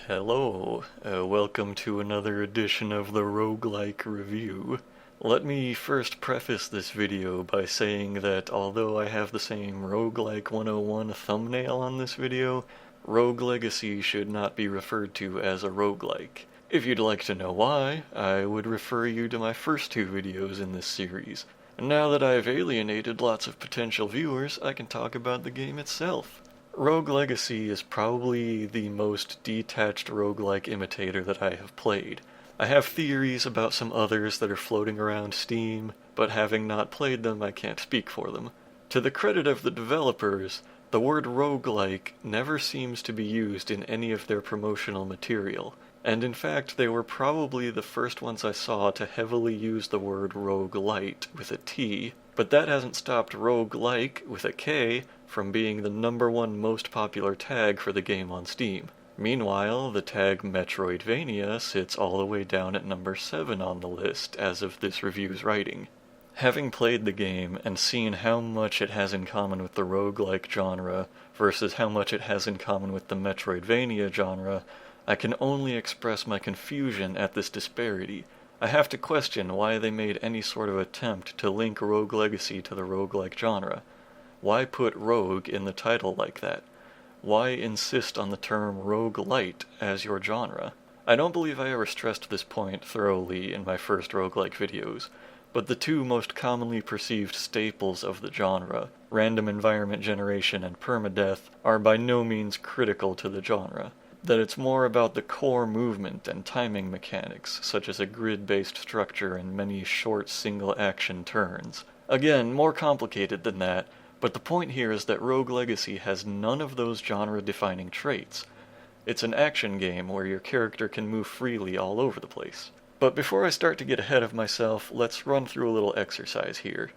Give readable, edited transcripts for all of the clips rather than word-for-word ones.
Hello, welcome to another edition of the Roguelike review. Let me first preface this video by saying that although I have the same Roguelike 101 thumbnail on this video, Rogue Legacy should not be referred to as a roguelike. If you'd like to know why, I would refer you to my first two videos in this series. And now that I've alienated lots of potential viewers, I can talk about the game itself. Rogue Legacy is probably the most detached roguelike imitator that I have played. I have theories about some others that are floating around Steam, but having not played them, I can't speak for them. To the credit of the developers, the word roguelike never seems to be used in any of their promotional material, and in fact they were probably the first ones I saw to heavily use the word roguelite with a T, but that hasn't stopped roguelike with a K from being the #1 most popular tag for the game on Steam. Meanwhile, the tag Metroidvania sits all the way down at number 7 on the list as of this review's writing. Having played the game and seen how much it has in common with the roguelike genre versus how much it has in common with the Metroidvania genre, I can only express my confusion at this disparity. I have to question why they made any sort of attempt to link Rogue Legacy to the roguelike genre. Why put rogue in the title like that? Why insist on the term roguelite as your genre? I don't believe I ever stressed this point thoroughly in my first roguelike videos, but the two most commonly perceived staples of the genre, random environment generation and permadeath, are by no means critical to the genre. That it's more about the core movement and timing mechanics, such as a grid-based structure and many short single-action turns. Again, more complicated than that, but the point here is that Rogue Legacy has none of those genre-defining traits. It's an action game where your character can move freely all over the place. But before I start to get ahead of myself, let's run through a little exercise here.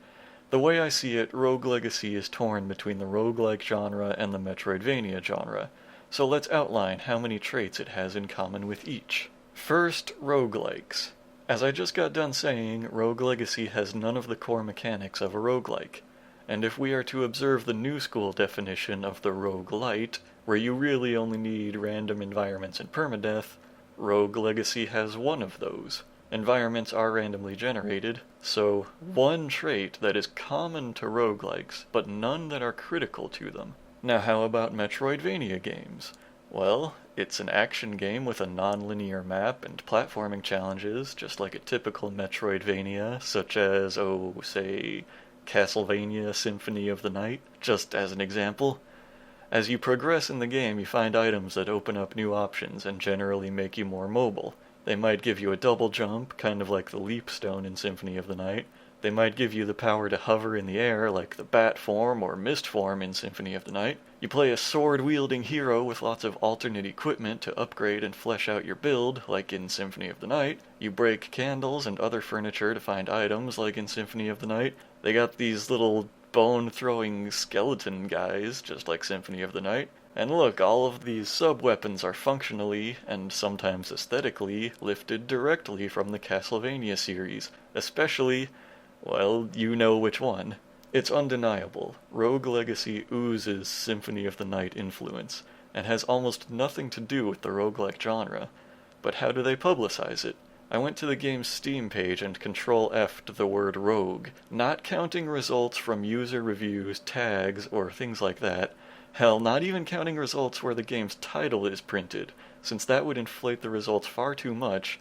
The way I see it, Rogue Legacy is torn between the roguelike genre and the Metroidvania genre, so let's outline how many traits it has in common with each. First, roguelikes. As I just got done saying, Rogue Legacy has none of the core mechanics of a roguelike. And if we are to observe the new school definition of the roguelite, where you really only need random environments and permadeath, Rogue Legacy has one of those. Environments are randomly generated, so one trait that is common to roguelikes, but none that are critical to them. Now how about Metroidvania games? Well, it's an action game with a non-linear map and platforming challenges, just like a typical Metroidvania, such as, say, Castlevania Symphony of the Night, just as an example. As you progress in the game, you find items that open up new options and generally make you more mobile. They might give you a double jump, kind of like the leap stone in Symphony of the Night. They might give you the power to hover in the air, like the bat form or mist form in Symphony of the Night. You play a sword-wielding hero with lots of alternate equipment to upgrade and flesh out your build, like in Symphony of the Night. You break candles and other furniture to find items, like in Symphony of the Night. They got these little bone-throwing skeleton guys, just like Symphony of the Night. And look, all of these sub-weapons are functionally, and sometimes aesthetically, lifted directly from the Castlevania series, especially, well, you know which one. It's undeniable. Rogue Legacy oozes Symphony of the Night influence, and has almost nothing to do with the roguelike genre. But how do they publicize it? I went to the game's Steam page and Control-F'd the word rogue, not counting results from user reviews, tags, or things like that. Hell, not even counting results where the game's title is printed, since that would inflate the results far too much.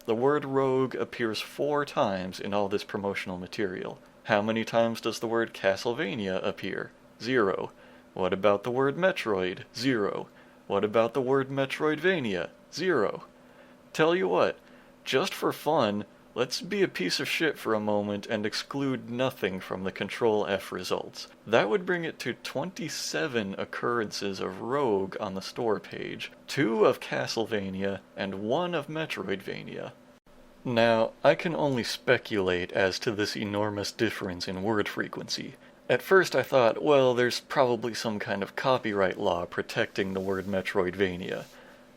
The word rogue appears 4 times in all this promotional material. How many times does the word Castlevania appear? 0. What about the word Metroid? 0. What about the word Metroidvania? 0. Tell you what, just for fun, let's be a piece of shit for a moment and exclude nothing from the Control-F results. That would bring it to 27 occurrences of Rogue on the store page, 2 of Castlevania, and 1 of Metroidvania. Now, I can only speculate as to this enormous difference in word frequency. At first I thought, well, there's probably some kind of copyright law protecting the word Metroidvania.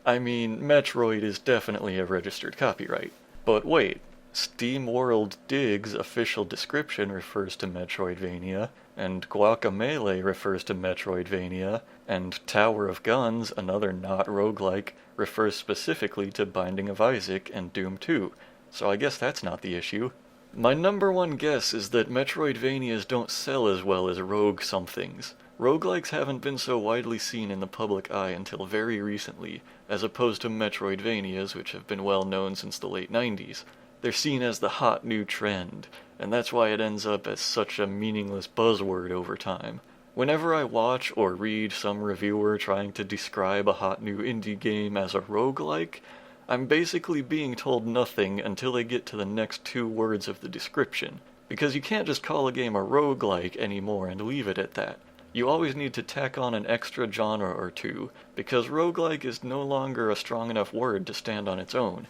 I mean, Metroid is definitely a registered copyright. But wait, SteamWorld Dig's official description refers to Metroidvania, and Guacamelee refers to Metroidvania, and Tower of Guns, another not roguelike, refers specifically to Binding of Isaac and Doom 2, so I guess that's not the issue. My number one guess is that Metroidvanias don't sell as well as rogue somethings. Roguelikes haven't been so widely seen in the public eye until very recently, as opposed to Metroidvanias, which have been well known since the late 90s. They're seen as the hot new trend, and that's why it ends up as such a meaningless buzzword over time. Whenever I watch or read some reviewer trying to describe a hot new indie game as a roguelike, I'm basically being told nothing until they get to the next 2 words of the description, because you can't just call a game a roguelike anymore and leave it at that. You always need to tack on an extra genre or two, because roguelike is no longer a strong enough word to stand on its own.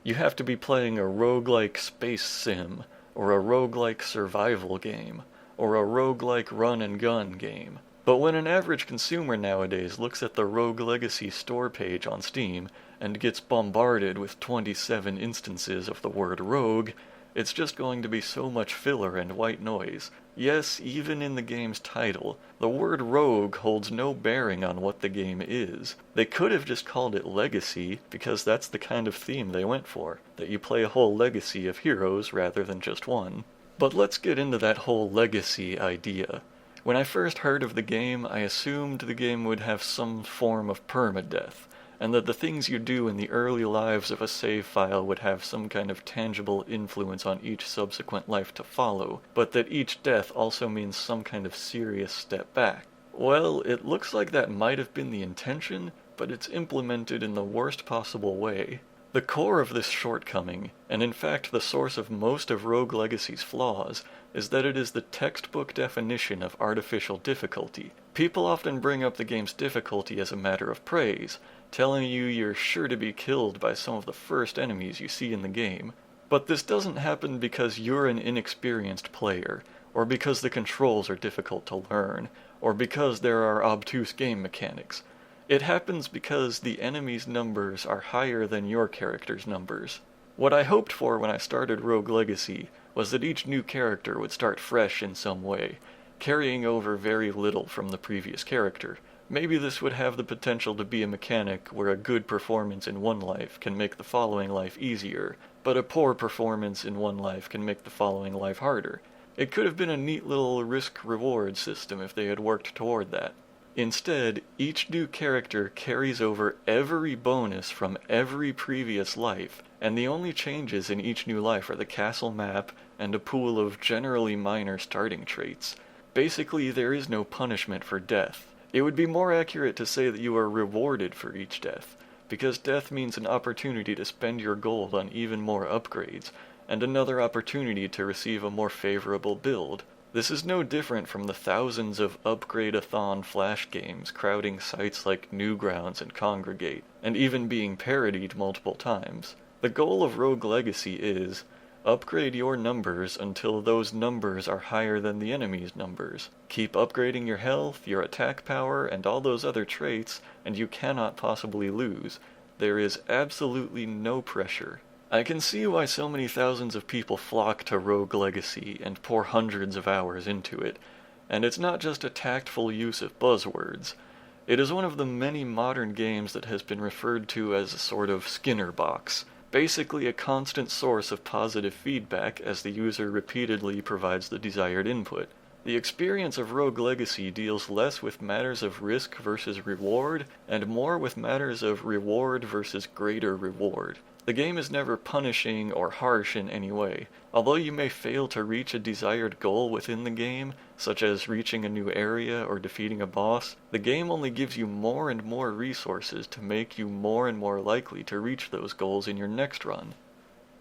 You have to be playing a roguelike space sim, or a roguelike survival game, or a roguelike run and gun game. But when an average consumer nowadays looks at the Rogue Legacy store page on Steam and gets bombarded with 27 instances of the word rogue, it's just going to be so much filler and white noise. Yes, even in the game's title, the word rogue holds no bearing on what the game is. They could have just called it Legacy, because that's the kind of theme they went for, that you play a whole legacy of heroes rather than just one. But let's get into that whole legacy idea. When I first heard of the game, I assumed the game would have some form of permadeath, and that the things you do in the early lives of a save file would have some kind of tangible influence on each subsequent life to follow, but that each death also means some kind of serious step back. Well, it looks like that might have been the intention, but it's implemented in the worst possible way. The core of this shortcoming, and in fact the source of most of Rogue Legacy's flaws, is that it is the textbook definition of artificial difficulty. People often bring up the game's difficulty as a matter of praise, telling you you're sure to be killed by some of the first enemies you see in the game. But this doesn't happen because you're an inexperienced player, or because the controls are difficult to learn, or because there are obtuse game mechanics. It happens because the enemies' numbers are higher than your character's numbers. What I hoped for when I started Rogue Legacy was that each new character would start fresh in some way, carrying over very little from the previous character. Maybe this would have the potential to be a mechanic where a good performance in one life can make the following life easier, but a poor performance in one life can make the following life harder. It could have been a neat little risk-reward system if they had worked toward that. Instead, each new character carries over every bonus from every previous life, and the only changes in each new life are the castle map and a pool of generally minor starting traits. Basically, there is no punishment for death. It would be more accurate to say that you are rewarded for each death, because death means an opportunity to spend your gold on even more upgrades, and another opportunity to receive a more favorable build. This is no different from the thousands of upgrade-a-thon flash games crowding sites like Newgrounds and Congregate, and even being parodied multiple times. The goal of Rogue Legacy is, upgrade your numbers until those numbers are higher than the enemy's numbers. Keep upgrading your health, your attack power, and all those other traits, and you cannot possibly lose. There is absolutely no pressure. I can see why so many thousands of people flock to Rogue Legacy and pour hundreds of hours into it, and it's not just a tactful use of buzzwords. It is one of the many modern games that has been referred to as a sort of Skinner box, basically a constant source of positive feedback as the user repeatedly provides the desired input. The experience of Rogue Legacy deals less with matters of risk versus reward, and more with matters of reward versus greater reward. The game is never punishing or harsh in any way. Although you may fail to reach a desired goal within the game, such as reaching a new area or defeating a boss, the game only gives you more and more resources to make you more and more likely to reach those goals in your next run.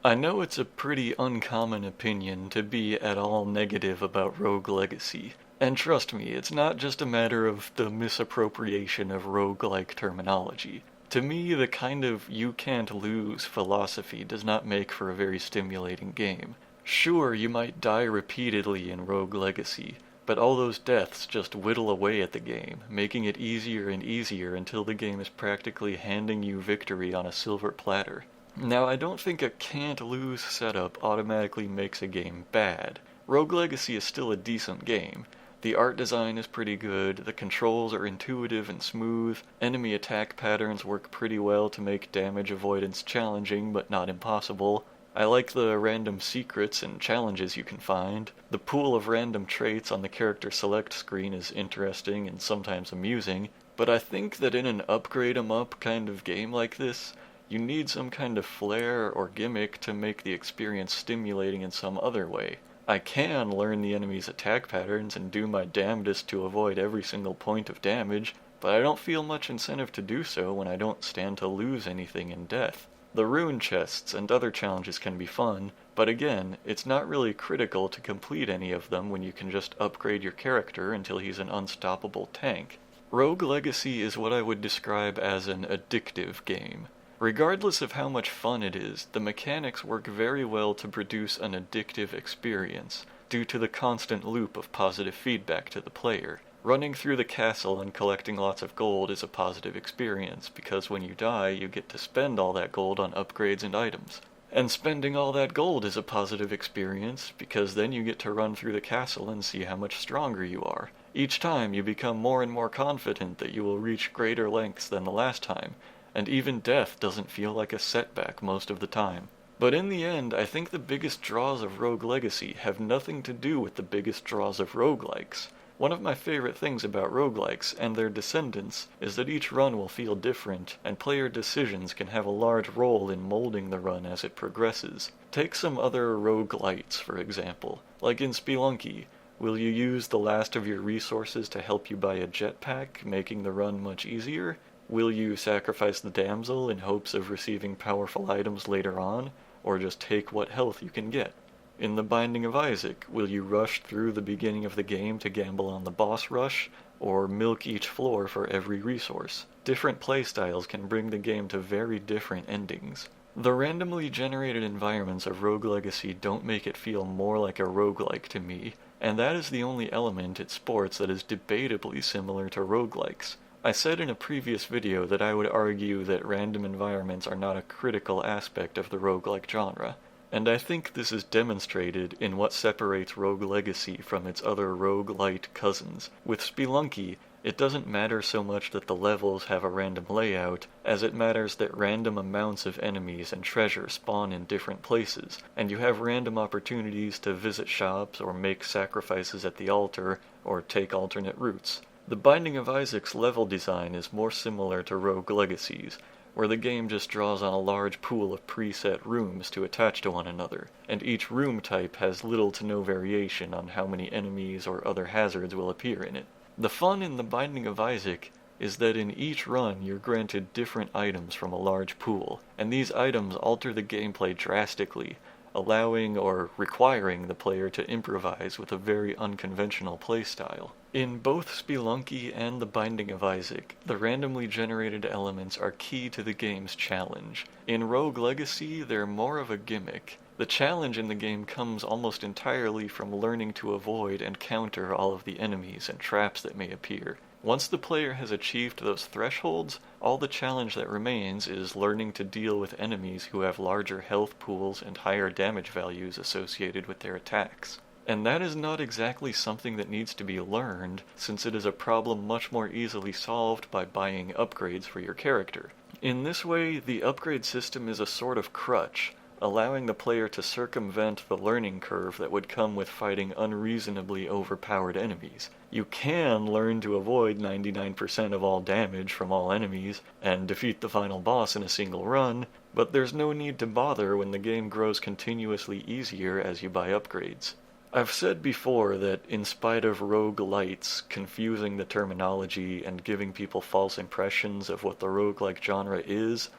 I know it's a pretty uncommon opinion to be at all negative about Rogue Legacy, and trust me, it's not just a matter of the misappropriation of roguelike terminology. To me, the kind of you can't lose philosophy does not make for a very stimulating game. Sure, you might die repeatedly in Rogue Legacy, but all those deaths just whittle away at the game, making it easier and easier until the game is practically handing you victory on a silver platter. Now, I don't think a can't lose setup automatically makes a game bad. Rogue Legacy is still a decent game, The art design is pretty good, the controls are intuitive and smooth, enemy attack patterns work pretty well to make damage avoidance challenging but not impossible. I like the random secrets and challenges you can find. The pool of random traits on the character select screen is interesting and sometimes amusing, but I think that in an upgrade 'em up kind of game like this, you need some kind of flair or gimmick to make the experience stimulating in some other way. I can learn the enemy's attack patterns and do my damnedest to avoid every single point of damage, but I don't feel much incentive to do so when I don't stand to lose anything in death. The rune chests and other challenges can be fun, but again, it's not really critical to complete any of them when you can just upgrade your character until he's an unstoppable tank. Rogue Legacy is what I would describe as an addictive game. Regardless of how much fun it is, the mechanics work very well to produce an addictive experience, due to the constant loop of positive feedback to the player. Running through the castle and collecting lots of gold is a positive experience, because when you die, you get to spend all that gold on upgrades and items. And spending all that gold is a positive experience, because then you get to run through the castle and see how much stronger you are. Each time you become more and more confident that you will reach greater lengths than the last time, and even death doesn't feel like a setback most of the time. But in the end, I think the biggest draws of Rogue Legacy have nothing to do with the biggest draws of roguelikes. One of my favorite things about roguelikes and their descendants is that each run will feel different, and player decisions can have a large role in molding the run as it progresses. Take some other roguelites, for example. Like in Spelunky, will you use the last of your resources to help you buy a jetpack, making the run much easier? Will you sacrifice the damsel in hopes of receiving powerful items later on, or just take what health you can get? In The Binding of Isaac, will you rush through the beginning of the game to gamble on the boss rush, or milk each floor for every resource? Different playstyles can bring the game to very different endings. The randomly generated environments of Rogue Legacy don't make it feel more like a roguelike to me, and that is the only element it sports that is debatably similar to roguelikes. I said in a previous video that I would argue that random environments are not a critical aspect of the roguelike genre. And I think this is demonstrated in what separates Rogue Legacy from its other roguelite cousins. With Spelunky, it doesn't matter so much that the levels have a random layout, as it matters that random amounts of enemies and treasure spawn in different places, and you have random opportunities to visit shops or make sacrifices at the altar, or take alternate routes. The Binding of Isaac's level design is more similar to Rogue Legacy's, where the game just draws on a large pool of preset rooms to attach to one another, and each room type has little to no variation on how many enemies or other hazards will appear in it. The fun in The Binding of Isaac is that in each run you're granted different items from a large pool, and these items alter the gameplay drastically, allowing or requiring the player to improvise with a very unconventional playstyle. In both Spelunky and The Binding of Isaac, the randomly generated elements are key to the game's challenge. In Rogue Legacy, they're more of a gimmick. The challenge in the game comes almost entirely from learning to avoid and counter all of the enemies and traps that may appear. Once the player has achieved those thresholds, all the challenge that remains is learning to deal with enemies who have larger health pools and higher damage values associated with their attacks. And that is not exactly something that needs to be learned, since it is a problem much more easily solved by buying upgrades for your character. In this way, the upgrade system is a sort of crutch, allowing the player to circumvent the learning curve that would come with fighting unreasonably overpowered enemies. You can learn to avoid 99% of all damage from all enemies, and defeat the final boss in a single run, but there's no need to bother when the game grows continuously easier as you buy upgrades. I've said before that in spite of roguelites confusing the terminology and giving people false impressions of what the roguelike genre is,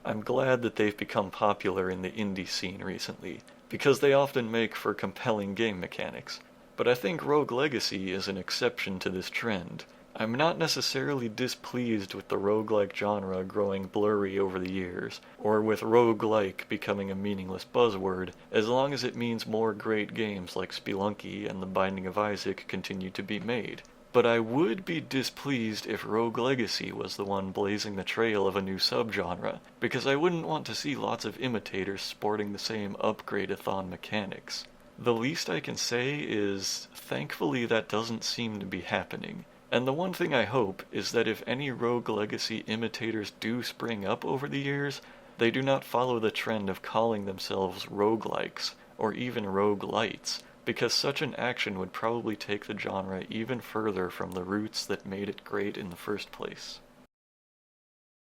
I'm glad that they've become popular in the indie scene recently, because they often make for compelling game mechanics. But I think Rogue Legacy is an exception to this trend. I'm not necessarily displeased with the roguelike genre growing blurry over the years, or with roguelike becoming a meaningless buzzword, as long as it means more great games like Spelunky and The Binding of Isaac continue to be made. But I would be displeased if Rogue Legacy was the one blazing the trail of a new subgenre, because I wouldn't want to see lots of imitators sporting the same upgrade-a-thon mechanics. The least I can say is, thankfully that doesn't seem to be happening. And the one thing I hope is that if any Rogue Legacy imitators do spring up over the years, they do not follow the trend of calling themselves roguelikes, or even roguelites, because such an action would probably take the genre even further from the roots that made it great in the first place.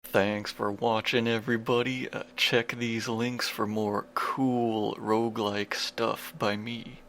Thanks for watching, everybody. Check these links for more cool roguelike stuff by me.